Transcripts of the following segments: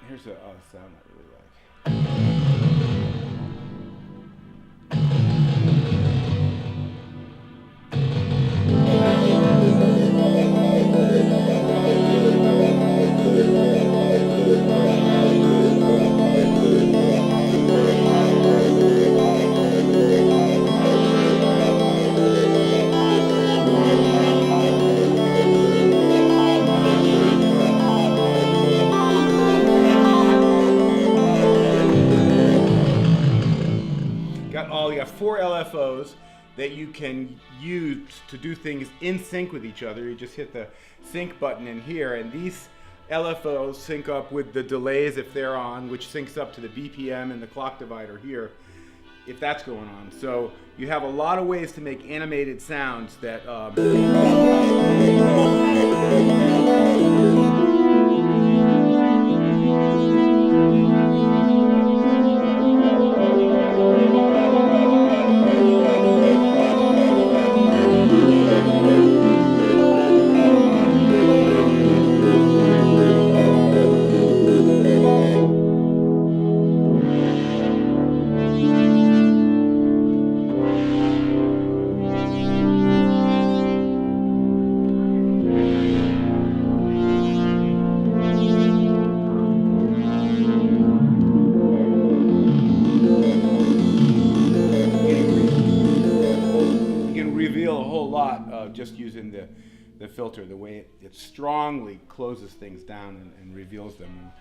Here's a sound I really like. You got 4 LFOs that you can use to do things in sync with each other. You just hit the sync button in here, and these LFOs sync up with the delays if they're on, which syncs up to the BPM and the clock divider here, if that's going on. So you have a lot of ways to make animated sounds that just using the filter, the way it strongly closes things down and reveals them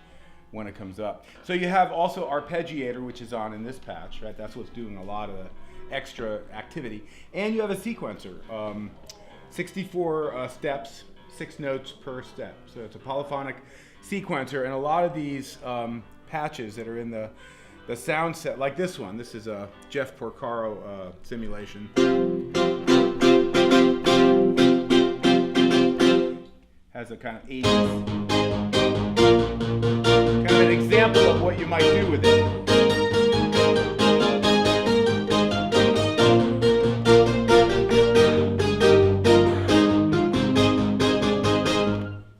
when it comes up. So you have also arpeggiator, which is on in this patch, right? That's what's doing a lot of the extra activity. And you have a sequencer, 64 steps, 6 notes per step. So it's a polyphonic sequencer, and a lot of these patches that are in the sound set, like this one, this is a Jeff Porcaro simulation. Has a kind of 80s, kind of an example of what you might do with it.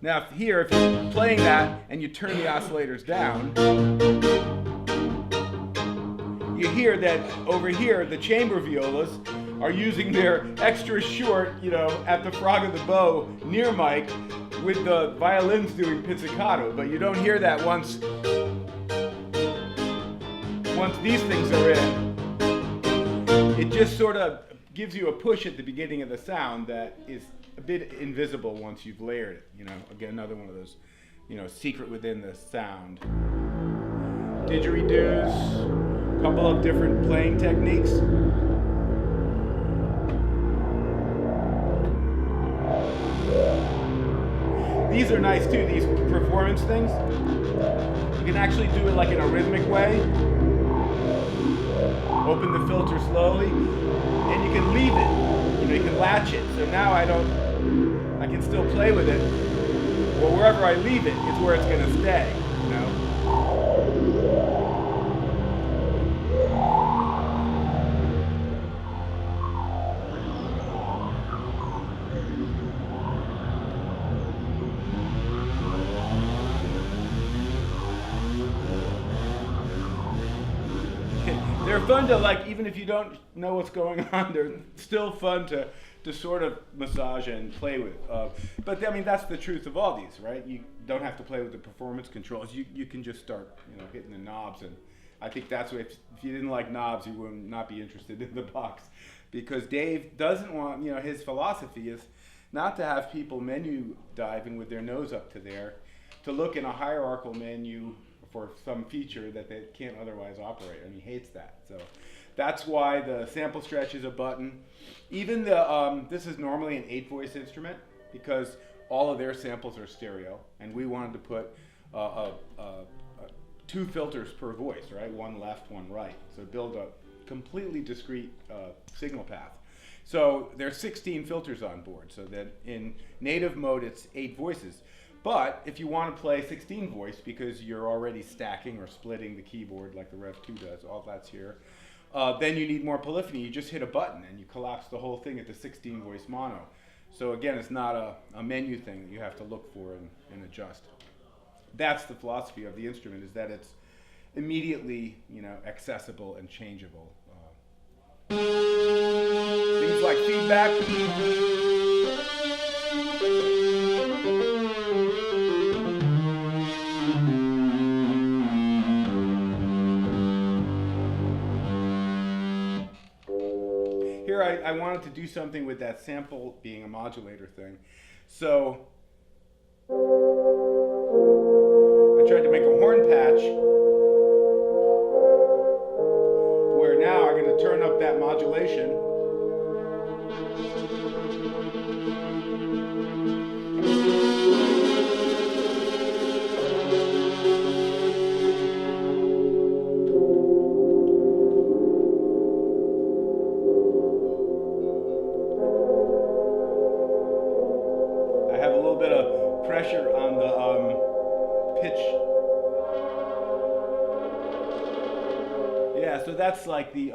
Now here, if you're playing that and you turn the oscillators down, you hear that over here the chamber violas are using their extra short, at the frog of the bow near mic with the violins doing pizzicato, but you don't hear that once these things are in. It just sort of gives you a push at the beginning of the sound that is a bit invisible once you've layered it. Again, another one of those, secret within the sound. Didgeridoos, a couple of different playing techniques. These are nice too, these performance things. You can actually do it like in a rhythmic way. Open the filter slowly, and you can leave it. You can latch it. So now I can still play with it. Well, wherever I leave it, it's where it's going to stay. They're fun to, even if you don't know what's going on, they're still fun to sort of massage and play with. But that's the truth of all these, right? You don't have to play with the performance controls. You can just start, hitting the knobs. And I think that's what, if you didn't like knobs, you would not be interested in the box. Because Dave doesn't want, his philosophy is not to have people menu diving with their nose up to there, to look in a hierarchical menu for some feature that they can't otherwise operate. He hates that. So that's why the sample stretch is a button. Even this is normally an 8-voice instrument because all of their samples are stereo, and we wanted to put 2 filters per voice, right? One left, one right. So build a completely discrete signal path. So there's 16 filters on board, so that in native mode it's 8 voices. But if you want to play 16 voice because you're already stacking or splitting the keyboard like the Rev 2 does, all that's here, then you need more polyphony. You just hit a button and you collapse the whole thing into 16 voice mono. So again, it's not a menu thing that you have to look for and adjust. that's the philosophy of the instrument, is that it's immediately, accessible and changeable. Things like feedback. Here I wanted to do something with that sample being a modulator thing. So I tried to make a horn patch where now I'm going to turn up that modulation. I have a little bit of pressure on the pitch. Yeah, so that's like the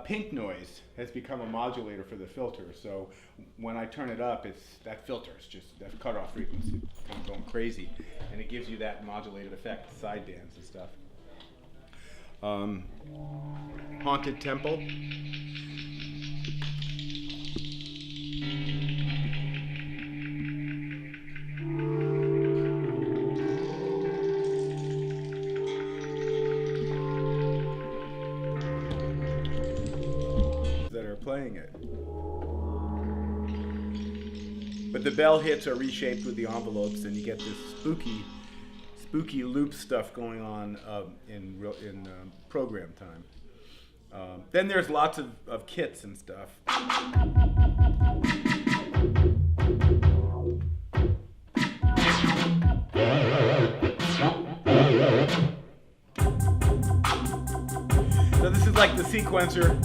pink noise has become a modulator for the filter. So when I turn it up, that filter is just that cutoff frequency kind of going crazy, and it gives you that modulated effect, sidebands and stuff. Haunted Temple. Playing it. But the bell hits are reshaped with the envelopes, and you get this spooky loop stuff going on in program time. Then there's lots of kits and stuff. So this is like the sequencer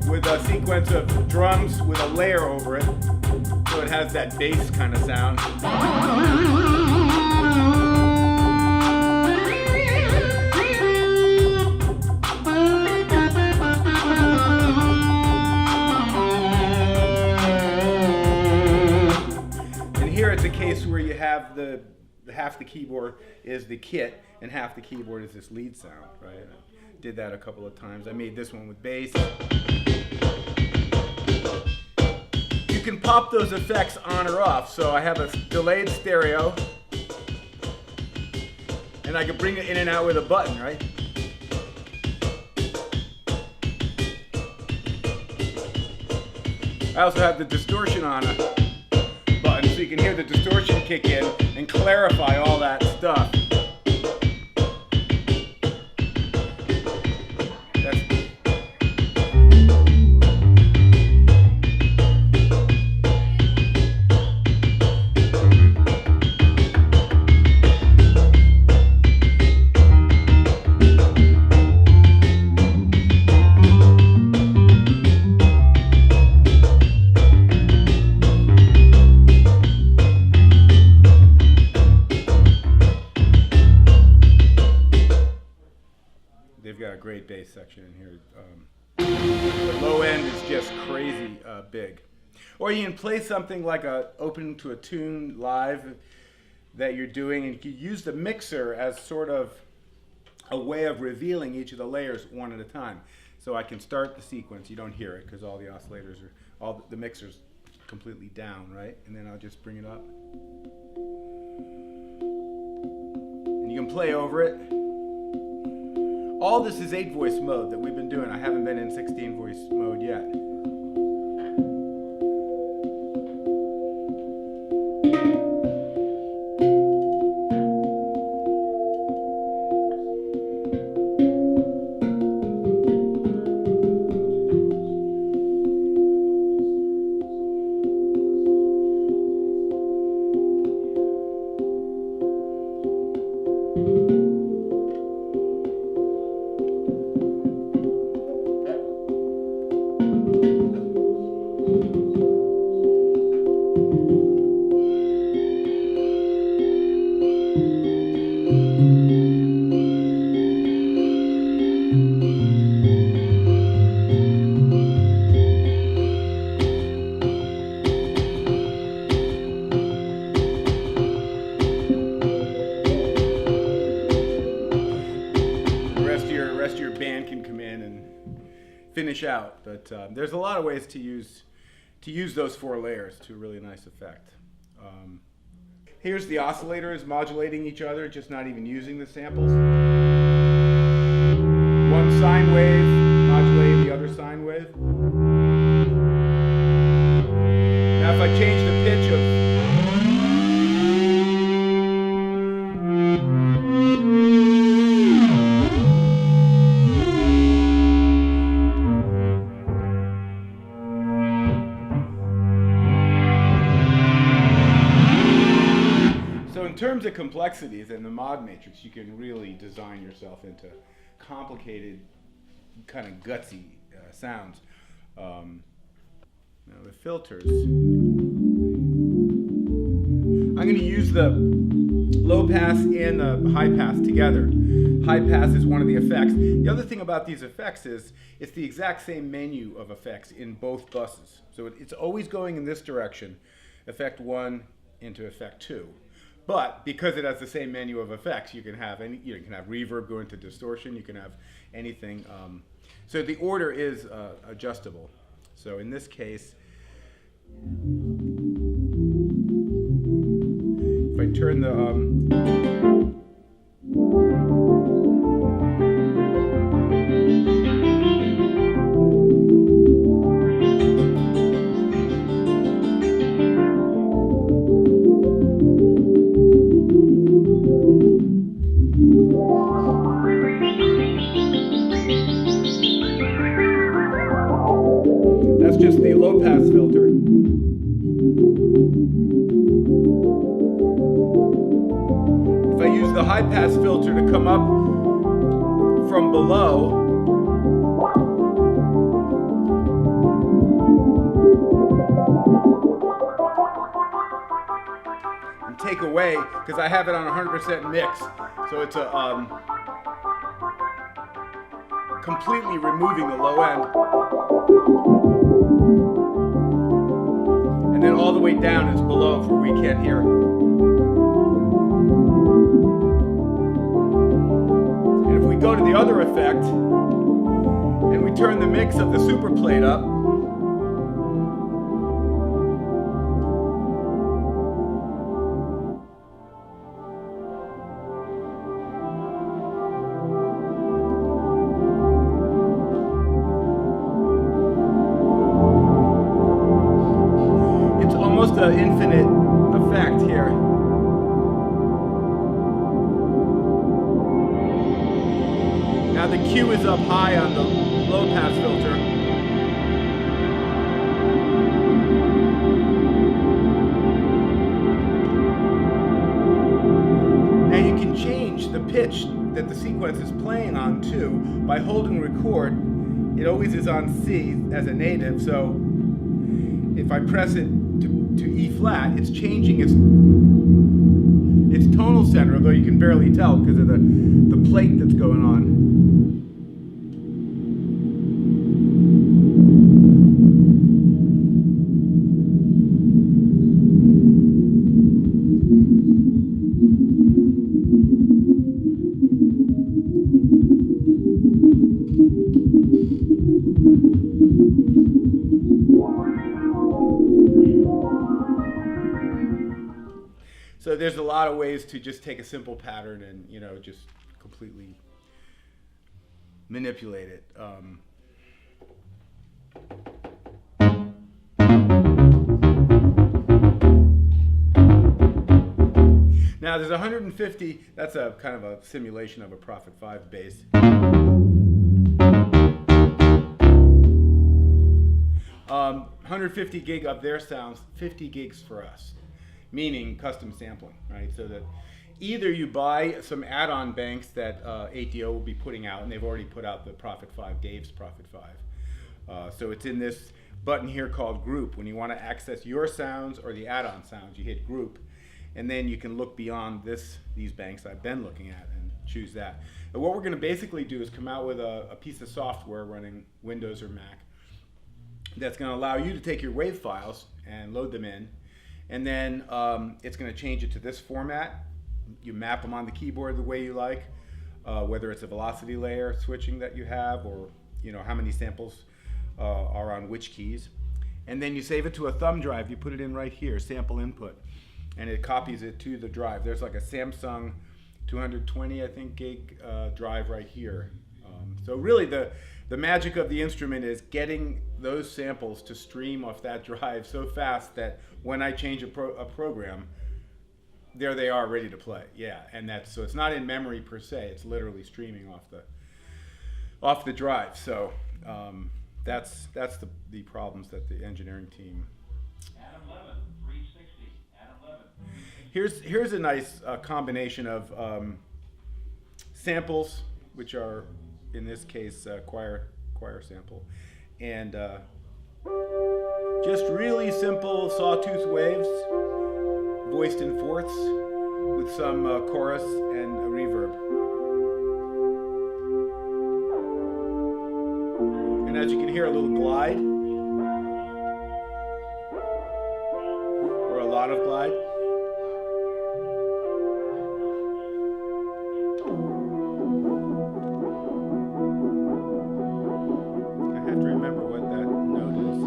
with a sequence of drums with a layer over it, so it has that bass kind of sound. And here it's a case where you have half the keyboard is the kit and half the keyboard is this lead sound, right? I did that a couple of times. I made this one with bass. You can pop those effects on or off. So I have a delayed stereo, and I can bring it in and out with a button, right? I also have the distortion on a button, so you can hear the distortion kick in and clarify all that stuff. Great bass section in here. The low end is just crazy big. Or you can play something like open to a tune live that you're doing, and you can use the mixer as sort of a way of revealing each of the layers one at a time. So I can start the sequence. You don't hear it because all the oscillators are, the mixer's completely down, right? And then I'll just bring it up. And you can play over it. All this is 8-voice mode that we've been doing. I haven't been in 16-voice mode yet. rest of your band can come in and finish out. But there's a lot of ways to use those 4 layers to a really nice effect. Here's the oscillators modulating each other, just not even using the samples. One sine wave modulating the other sine wave. Now if I change the pitch of in terms of complexities in the mod matrix, you can really design yourself into complicated, kind of gutsy sounds. Now the filters. I'm going to use the low pass and the high pass together. High pass is one of the effects. The other thing about these effects is it's the exact same menu of effects in both buses. So it's always going in this direction, effect 1 into effect 2. But because it has the same menu of effects, you can have reverb go into distortion. You can have anything. So the order is adjustable. So in this case, if I turn the just the low pass filter. If I use the high pass filter to come up from below, and take away, because I have it on 100% mix, so it's a completely removing the low end. And then all the way down is below where we can't hear. And if we go to the other effect, and we turn the mix of the super plate up, the infinite effect here. Now the Q is up high on the low pass filter. Now you can change the pitch that the sequence is playing on too by holding record. It always is on C as a native, so if I press it to E flat, it's changing its tonal center, although you can barely tell because of the plate that's going on. So there's a lot of ways to just take a simple pattern and, you know, just completely manipulate it. Now there's 150, that's a kind of a simulation of a Prophet 5 bass. 150 gig of their sounds, 50 gigs for us. Meaning custom sampling, right? So that either you buy some add-on banks that 8DO will be putting out, and they've already put out the Prophet 5, Dave's Prophet 5. So it's in this button here called Group. When you want to access your sounds or the add-on sounds, you hit Group, and then you can look beyond these banks I've been looking at and choose that. And what we're going to basically do is come out with a piece of software running Windows or Mac that's going to allow you to take your WAV files and load them in. And then it's going to change it to this format. You map them on the keyboard the way you like. whether it's a velocity layer switching that you have, or how many samples are on which keys. And then you save it to a thumb drive. You put it in right here, sample input, and it copies it to the drive. There's like a Samsung 220, I think, gig drive right here. So really the magic of the instrument is getting those samples to stream off that drive so fast that when I change a program, there they are ready to play. Yeah, and so it's not in memory per se. It's literally streaming off the drive. So that's the problems that the engineering team. Adam Levin, 360. Adam Levin. Here's a nice combination of samples, which are in this case choir sample, and just really simple sawtooth waves, voiced in fourths, with some chorus and a reverb. And as you can hear, a little glide, or a lot of glide. I have to remember what that note is.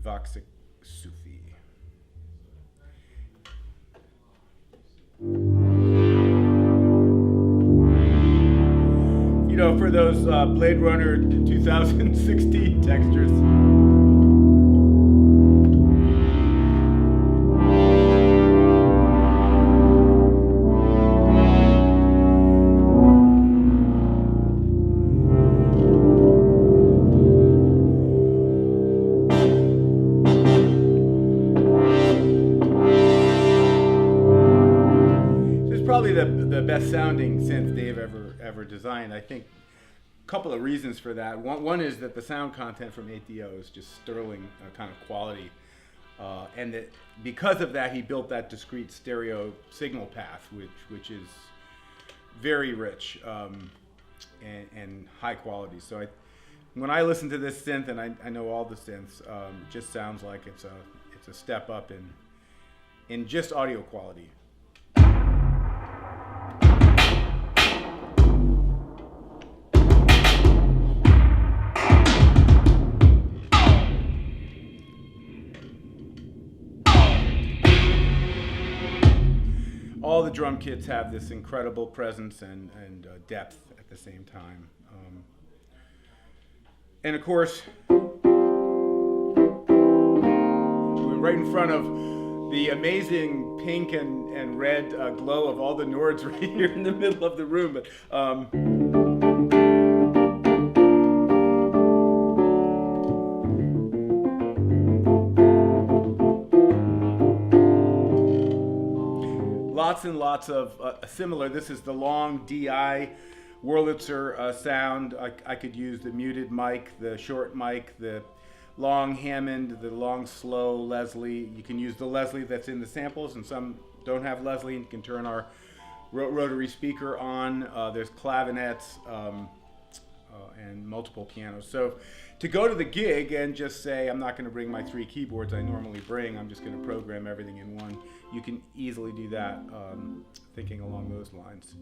Voxic Sufi. For those Blade Runner 2016 textures. Probably the best sounding synth they've ever designed. I think a couple of reasons for that. One is that the sound content from 8DO is just sterling kind of quality, and that because of that, he built that discrete stereo signal path, which is very rich and high quality. So when I listen to this synth, and I know all the synths, it just sounds like it's a step up in just audio quality. All the drum kits have this incredible presence and depth at the same time. And of course, we're right in front of the amazing pink and red glow of all the Nords right here in the middle of the room. But lots and lots of similar. This is the long DI Wurlitzer sound. I could use the muted mic, the short mic, the long Hammond, the long slow Leslie. You can use the Leslie that's in the samples, and some don't have Leslie, and you can turn our rotary speaker on. There's clavinets, and multiple pianos. So to go to the gig and just say, I'm not going to bring my 3 keyboards I normally bring, I'm just going to program everything in one, you can easily do that, thinking along those lines.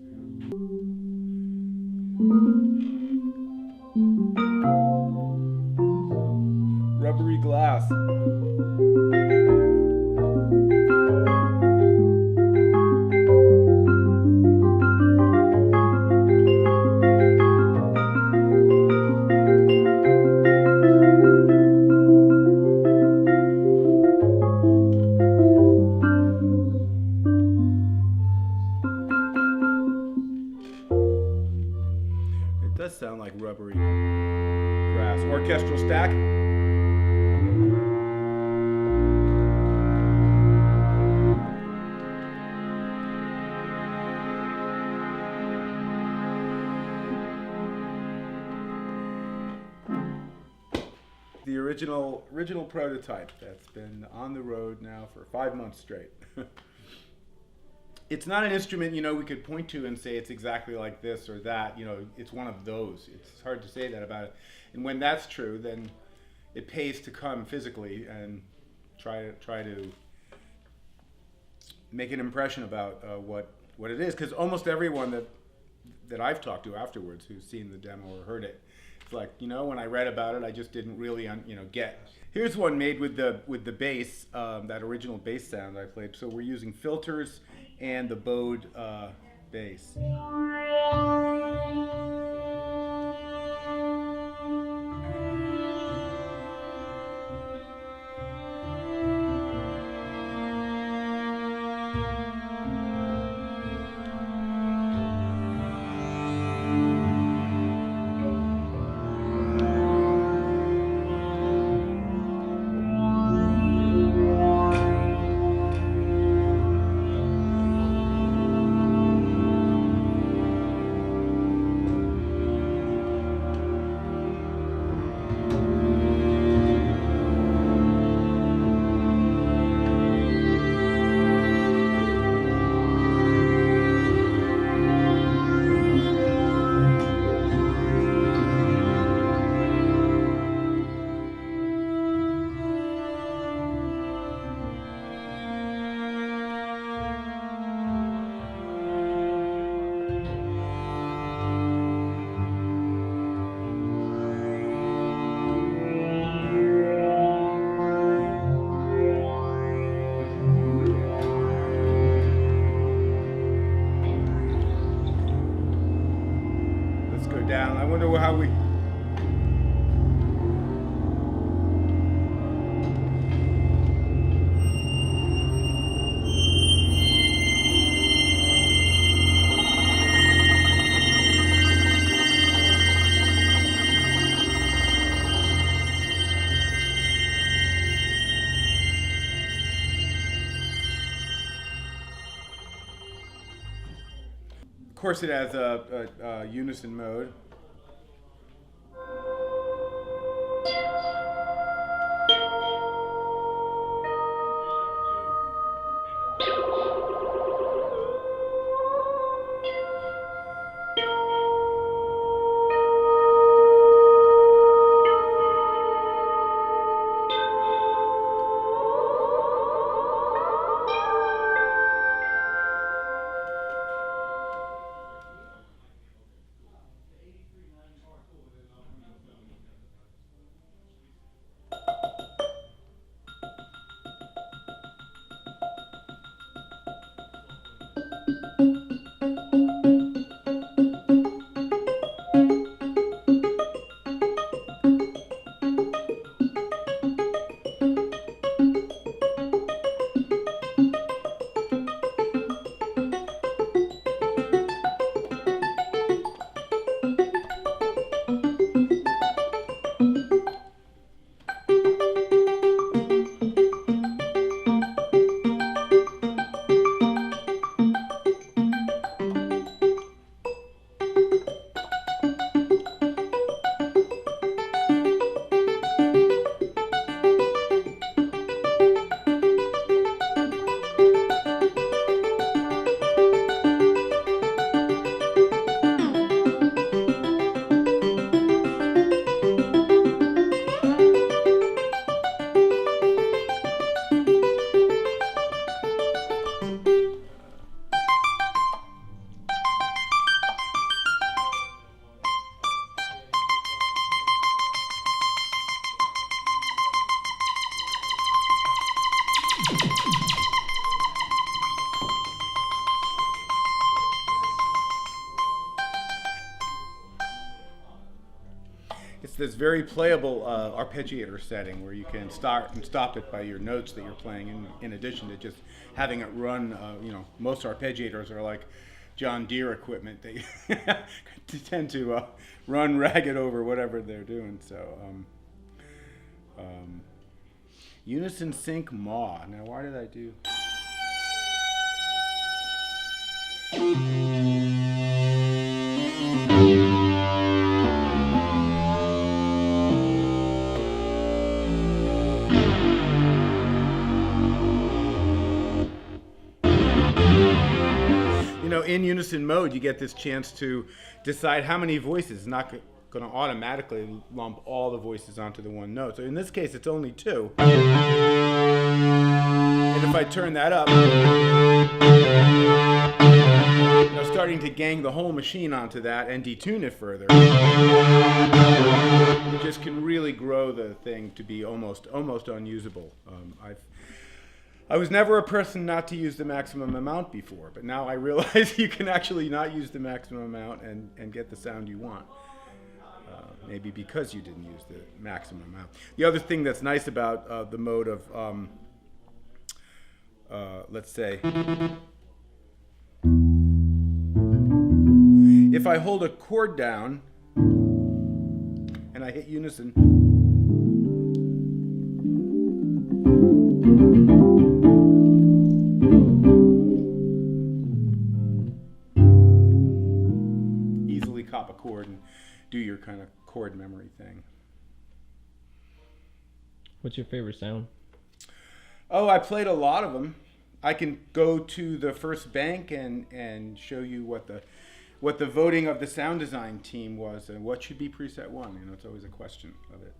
Rubbery glass. It does sound like rubbery grass. Orchestral stack. The original prototype that's been on the road now for 5 months straight. It's not an instrument, you know, we could point to and say it's exactly like this or that. You know, it's one of those. It's hard to say that about it. And when that's true, then it pays to come physically and try to make an impression about what it is. Because almost everyone that I've talked to afterwards who's seen the demo or heard it, it's like, you know, when I read about it, I just didn't really get. Here's one made with the bass, that original bass sound I played. So we're using filters and the bowed bass. Down. I wonder how we... Of course it has a unison mode. this very playable arpeggiator setting where you can start and stop it by your notes that you're playing, in addition to just having it run. Most arpeggiators are like John Deere equipment. They tend to run ragged over whatever they're doing. So Unison Sync Ma. Now, why did I do? In unison mode, you get this chance to decide how many voices. It's not going to automatically lump all the voices onto the one note. So in this case, it's only 2. And if I turn that up, starting to gang the whole machine onto that and detune it further, you just can really grow the thing to be almost unusable. I was never a person not to use the maximum amount before, but now I realize you can actually not use the maximum amount and get the sound you want. Maybe because you didn't use the maximum amount. The other thing that's nice about the mode of, let's say, if I hold a chord down and I hit unison, cop a chord and do your kind of chord memory thing. What's your favorite sound? Oh, I played a lot of them. I can go to the first bank and show you what the voting of the sound design team was and what should be preset 1. It's always a question of it.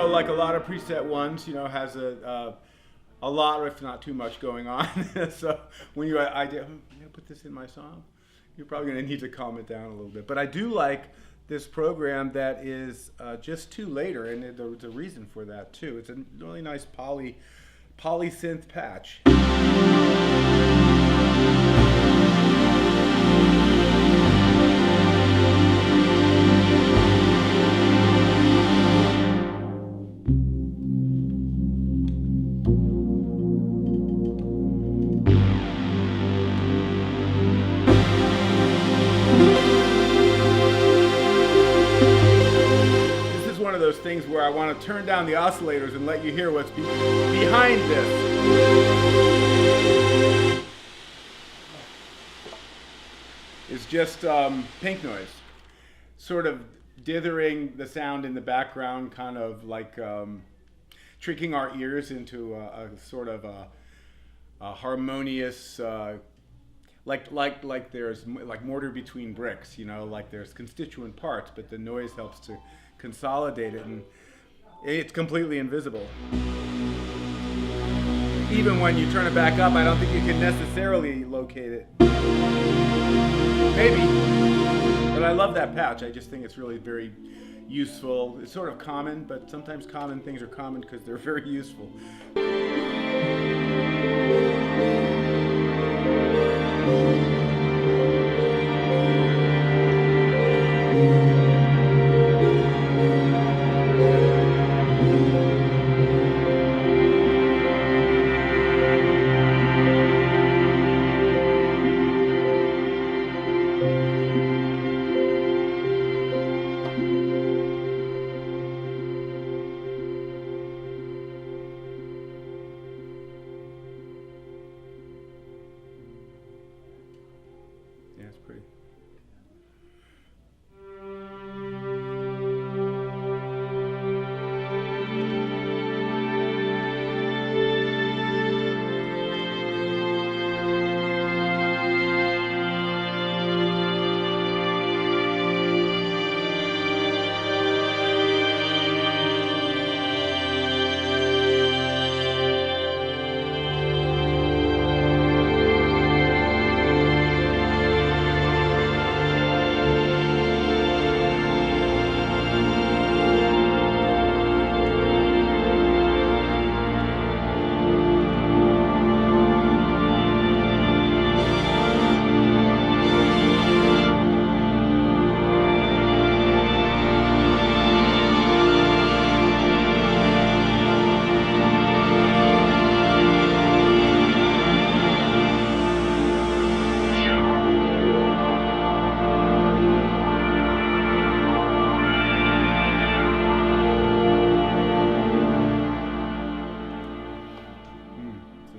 Like a lot of preset 1s, has a lot, if not too much, going on. So when I'm going to put this in my song, you're probably going to need to calm it down a little bit. But I do like this program that is just 2 later, and there's a reason for that too. It's a really nice poly synth patch. Those things where I want to turn down the oscillators and let you hear what's behind this. It's just pink noise, sort of dithering the sound in the background, kind of like tricking our ears into a sort of a harmonious, like there's like mortar between bricks, like there's constituent parts, but the noise helps to consolidate it, and it's completely invisible. Even when you turn it back up, I don't think you can necessarily locate it. Maybe, but I love that patch. I just think it's really very useful. It's sort of common, but sometimes common things are common because they're very useful.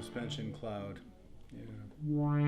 suspension cloud. Yeah.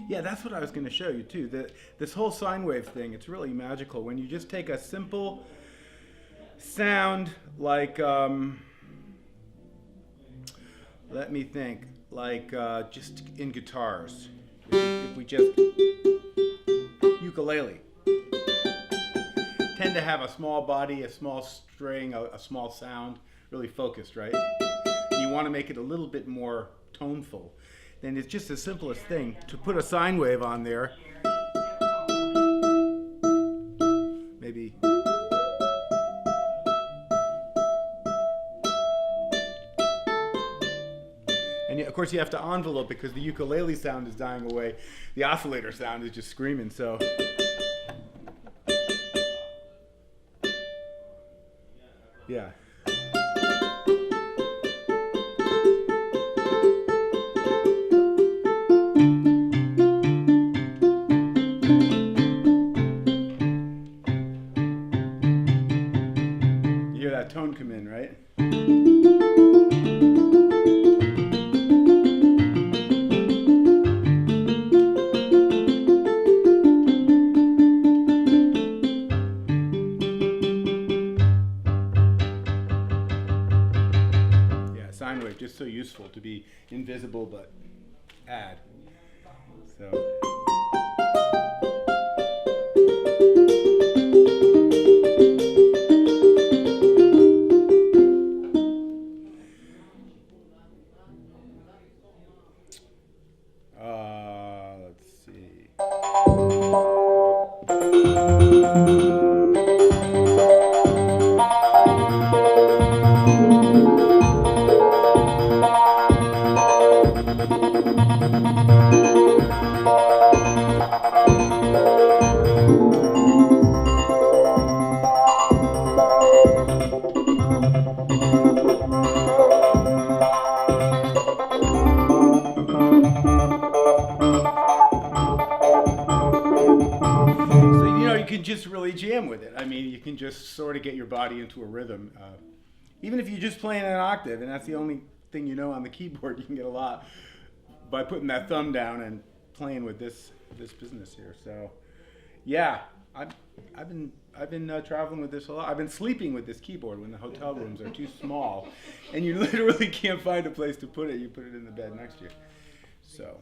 Yeah, that's what I was going to show you too. This whole sine wave thing, it's really magical. When you just take a simple sound like, let me think, like just in guitars. If we just, ukulele. Tend to have a small body, a small string, a small sound, really focused, right? You want to make it a little bit more toneful. Then it's just the simplest thing to put a sine wave on there. Maybe. And of course you have to envelope it because the ukulele sound is dying away. The oscillator sound is just screaming, so. Yeah. Tone come in, right? Yeah, sine wave, just so useful to be invisible but add. So. Let's see. Just really jam with it. I mean, you can just sort of get your body into a rhythm. Even if you're just playing an octave and that's the only thing you know on the keyboard, you can get a lot by putting that thumb down and playing with this business here. So, yeah, I've been traveling with this a lot. I've been sleeping with this keyboard when the hotel rooms are too small, and you literally can't find a place to put it. You put it in the bed next to you. So.